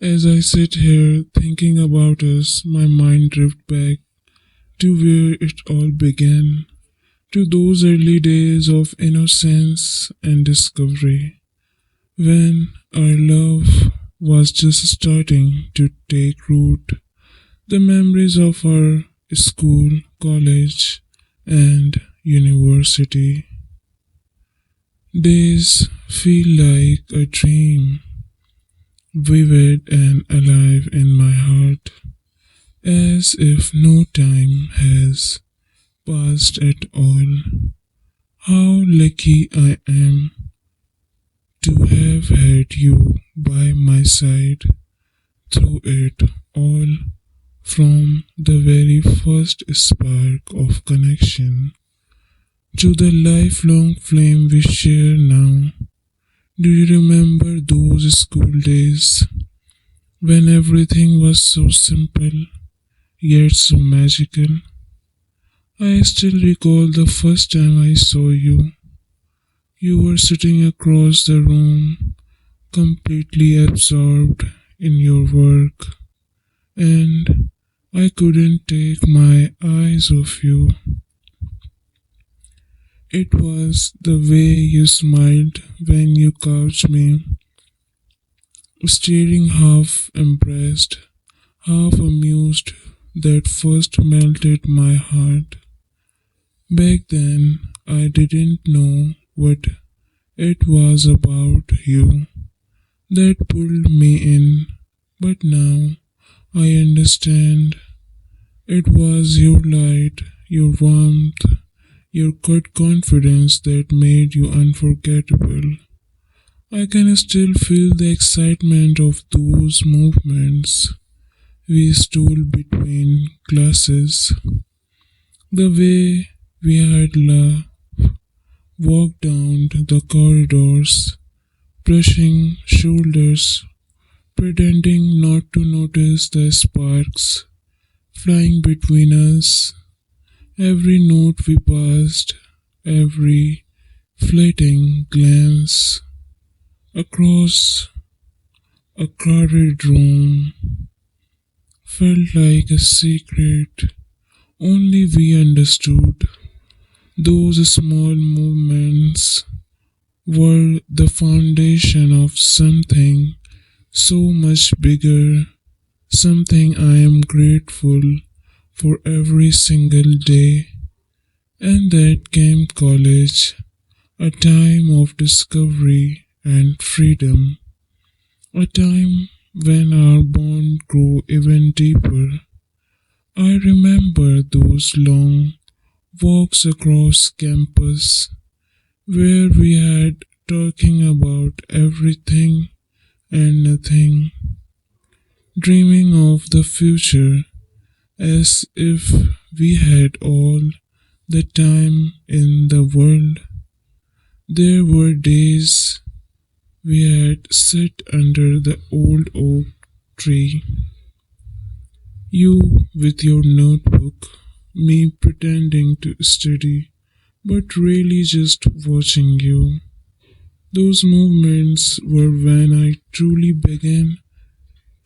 As I sit here thinking about us, my mind drifts back to where it all began, to those early days of innocence and discovery, when our love was just starting to take root. The memories of our school, college, and university days feel like a dream, vivid and alive in my heart, as if no time has passed at all. How lucky I am to have had you by my side through it all, from the very first spark of connection to the lifelong flame we share now. Do you remember those school days when everything was so simple yet so magical? I still recall the first time I saw you. You were sitting across the room, completely absorbed in your work, and I couldn't take my eyes off you. It was the way you smiled when you caught me, staring half embarrassed, half amused, that first melted my heart. Back then, I didn't know what it was about you that pulled me in, but now I understand. It was your light, your warmth, your good confidence that made you unforgettable. I can still feel the excitement of those movements we stole between classes, the way we had laughed, walked down the corridors, brushing shoulders, pretending not to notice the sparks flying between us. Every note we passed, every fleeting glance across a crowded room felt like a secret only we understood. Those small movements were the foundation of something so much bigger, something I am grateful for every single day. And that came college, a time of discovery and freedom, a time when our bond grew even deeper. I remember those long walks across campus where we had talking about everything and nothing, dreaming of the future as if we had all the time in the world. There were days we had sat under the old oak tree, you with your notebook, me pretending to study, but really just watching you. Those moments were when I truly began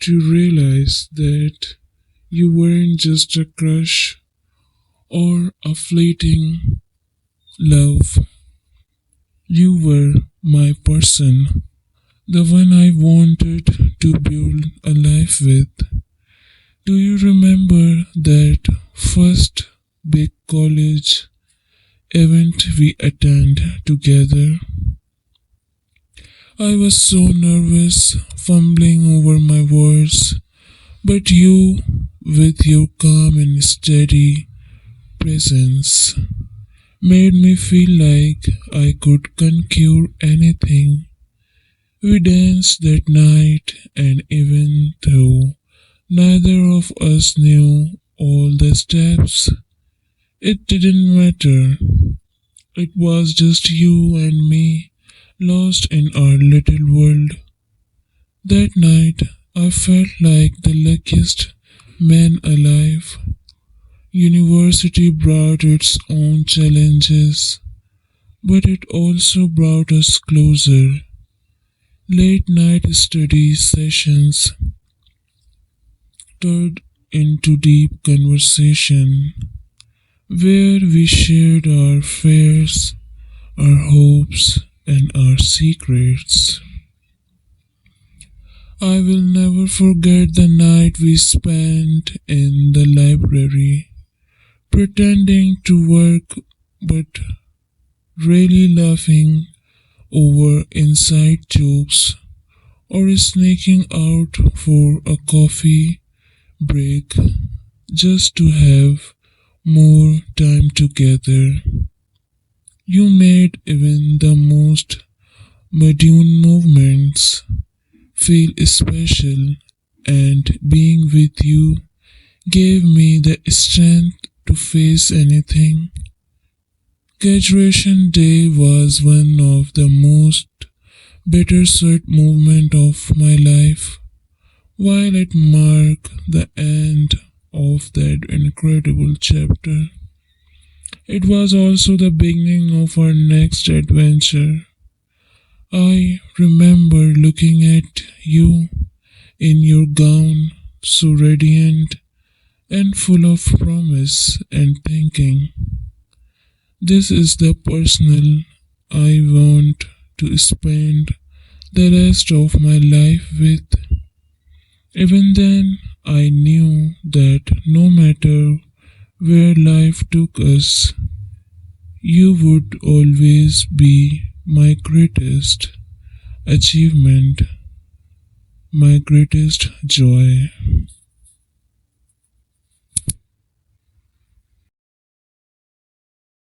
to realize that you weren't just a crush or a fleeting love. You were my person, the one I wanted to build a life with. Do you remember that first big college event we attended together? I was so nervous, fumbling over my words, but you, with your calm and steady presence, made me feel like I could conquer anything. We danced that night, and even though neither of us knew all the steps, it didn't matter. It was just you and me, lost in our little world. That night, I felt like the luckiest man alive. University brought its own challenges, but it also brought us closer. Late night study sessions, drifted into deep conversation where we shared our fears, our hopes, and our secrets. I will never forget the night we spent in the library, pretending to work but really laughing over inside jokes or sneaking out for a coffee break just to have more time together. You made even the most mundane movements feel special, and being with you gave me the strength to face anything. Graduation day was one of the most bittersweet moments of my life. While it marked the end of that incredible chapter, it was also the beginning of our next adventure. I remember looking at you in your gown, so radiant and full of promise, and thinking, this is the person I want to spend the rest of my life with. Even then, I knew that no matter where life took us, you would always be my greatest achievement, my greatest joy.